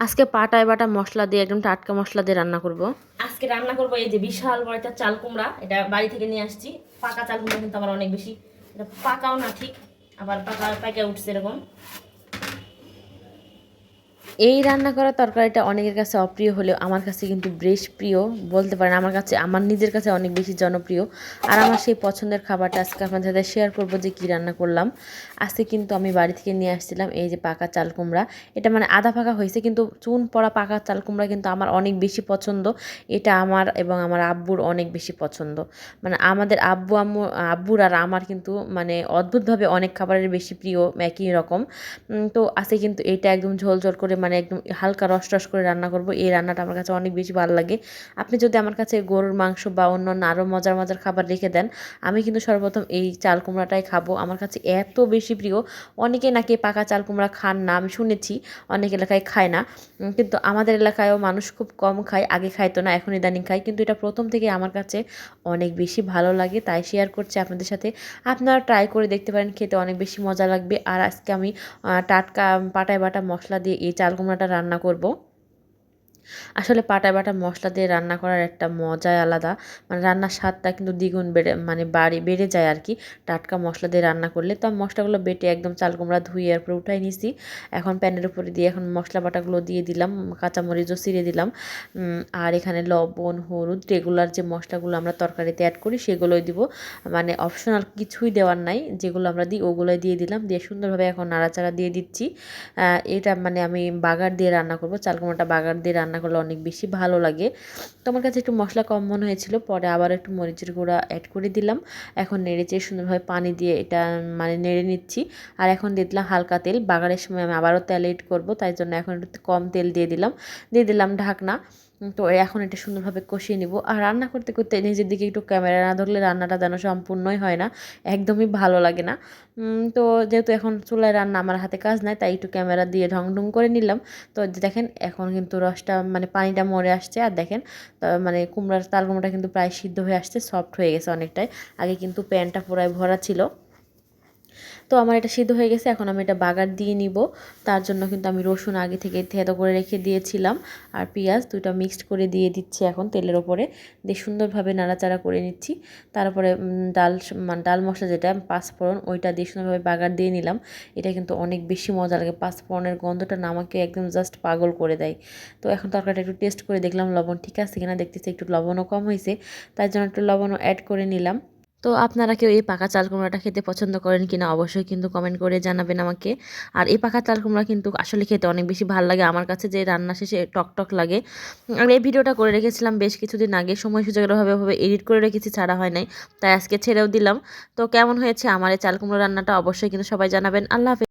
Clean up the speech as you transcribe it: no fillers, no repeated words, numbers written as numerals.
আজকে পাটায় বাটা মশলা দিয়ে একদম টাটকা মশলা দিয়ে রান্না করব। আজকে রান্না করব এই যে বিশাল বড় একটা চাল কুমড়া, এটা বাড়ি থেকে নিয়ে আসছি। পাকা চাল কুমড়া কিন্তু আমার অনেক বেশি, এটা পাকাও না ঠিক, আবার পাকা উঠছে এরকম। এই রান্না করা তরকারিটা অনেকের কাছে অপ্রিয় হলেও আমার কাছে কিন্তু বেশ প্রিয় বলতে পারেন। আমার কাছে, আমার নিজের কাছে অনেক বেশি জনপ্রিয়। আর আমার সেই পছন্দের খাবারটা আজকে আপনাদের সাথে শেয়ার করব যে কী রান্না করলাম। আজকে কিন্তু আমি বাড়ি থেকে নিয়ে আসছিলাম এই যে পাকা চাল কুমড়া। এটা মানে আধা পাকা হয়েছে, কিন্তু চুন পড়া পাকা চাল কুমড়া কিন্তু আমার অনেক বেশি পছন্দ। এটা আমার এবং আমার আব্বুর অনেক বেশি পছন্দ। মানে আমাদের আব্বুর আর আমার কিন্তু মানে অদ্ভুতভাবে অনেক খাবারের বেশি প্রিয়, একই রকম। তো আজকে কিন্তু এটা একদম ঝোল ঝোল করে মানে একদম হালকা রস করে রান্না করব। এই রান্নাটা আমার কাছে অনেক বেশি ভালো লাগে। আপনি যদি আমার কাছে গরুর মাংস বা অন্যান্য আরও মজার খাবার রেখে দেন, আমি কিন্তু সর্বপ্রথম এই চাল কুমড়াটাই খাবো। আমার কাছে এত বেশি প্রিয়। অনেকে নাকি পাকা চাল কুমড়া খান না, আমি শুনেছি অনেক এলাকায় খায় না। কিন্তু আমাদের এলাকায়ও মানুষ খুব কম খায়, আগে খাইতো না, এখন ইদানিং খায়। কিন্তু এটা প্রথম থেকে আমার কাছে অনেক বেশি ভালো লাগে, তাই শেয়ার করছি আপনাদের সাথে। আপনারা ট্রাই করে দেখতে পারেন, খেতে অনেক বেশি মজা লাগবে। আর আজকে আমি টাটকা পাটায় বাটা মশলা দিয়ে এই চাল কুমড়াটা রান্না করব। আসলে পাটায় বাটা মশলা দিয়ে রান্না করার একটা মজাই আলাদা। মানে রান্নার স্বাদটা কিন্তু দ্বিগুণ বেড়ে যায় আর কি, টাটকা মশলা দিয়ে রান্না করলে। তো আমি মশলাগুলো বেটে একদম চাল কুমড়া ধুয়ে এরপরে উঠাই নিছি। এখন প্যানের উপরে দিয়ে এখন মশলা বাটাগুলো দিয়ে দিলাম, কাঁচামরিচও ছিঁড়ে দিলাম। আর এখানে লবণ, হলুদ, রেগুলার যে মশলাগুলো আমরা তরকারিতে অ্যাড করি সেগুলোই দিব। মানে অপশনাল কিছুই দেওয়ার নাই, যেগুলো আমরা দিই ওগুলোই দিয়ে দিলাম। দিয়ে সুন্দরভাবে এখন নাড়াচাড়া দিয়ে দিচ্ছি। এটা মানে আমি বাগার দিয়ে রান্না করব, চাল কুমড়াটা বাগার দিয়ে রান্না করলে অনেক বেশি ভালো লাগে। তো আমার কাছে একটু মশলা কম মনে হয়েছিল, পরে আবার একটু মরিচের গুঁড়া অ্যাড করে দিলাম। এখন নেড়েচেড়ে সুন্দরভাবে পানি দিয়ে এটা মানে নেড়ে নিচ্ছি। আর এখন দিয়ে দিলাম হালকা তেল। বাগারের সময় আমি আবারও তেল এড করব, তাই জন্য এখন একটু কম তেল দিয়ে দিলাম ঢাকনা। তো এখন এটা সুন্দরভাবে কষিয়ে নিব। আর রান্না করতে করতে নিজের দিকে একটু ক্যামেরা না ধরলে রান্নাটা যেন সম্পূর্ণই হয় না, একদমই ভালো লাগে না। তো যেহেতু এখন চুলায় রান্না, আমার হাতে কাজ নাই, তাই একটু ক্যামেরা দিয়ে ঢং ঢং করে নিলাম। তো দেখেন এখন কিন্তু রসটা মানে পানিটা মরে আসছে। আর দেখেন মানে তাল কুমড়াটা কিন্তু প্রায় সিদ্ধ হয়ে আসছে, সফট হয়ে গেছে অনেকটাই। আগে কিন্তু প্যানটা পুরাই ভরা ছিল। তো আমার এটা সিদ্ধ হয়ে গেছে, এখন আমি এটা বাগার দিয়ে নিব। তার জন্য কিন্তু আমি রসুন আগে থেকে থেতো করে রেখে দিয়েছিলাম, আর পেঁয়াজ দুটো মিক্সড করে দিয়ে দিচ্ছি এখন তেলের ওপরে। দিয়ে সুন্দরভাবে নাড়াচাড়া করে নিচ্ছি। তারপরে ডাল মশলা যেটা পাঁচফোড়ন, ওইটা দিয়ে সুন্দরভাবে বাগার দিয়ে নিলাম। এটা কিন্তু অনেক বেশি মজা লাগে, পাঁচফোড়নের গন্ধটা না আমাকে একদম জাস্ট পাগল করে দেয়। তো এখন তরকারিটা একটু টেস্ট করে দেখলাম লবণ ঠিক আছে কিনা, দেখতেছি একটু লবণও কম হয়েছে, তাই জন্য একটু লবণও অ্যাড করে নিলাম। তো আপনারা কেউ এই পাকা চাল কুমড়াটা খেতে পছন্দ করেন কিনা অবশ্যই কিন্তু কমেন্ট করে জানাবেন আমাকে। আর এই পাকা চাল কুমড়া কিন্তু আসলে খেতে অনেক বেশি ভালো লাগে আমার কাছে, যে রান্না শেষে টক লাগে। আর এই ভিডিওটা করে রেখেছিলাম বেশ কিছুদিন আগে, সময় সুযোগের অভাবে এডিট করে রেখেছি, ছাড়া হয় নাই, তাই আজকে ছেড়েও দিলাম। তো কেমন হয়েছে আমার এই চাল কুমড়া রান্নাটা অবশ্যই কিন্তু সবাই জানাবেন। আল্লাহ হাফেজ।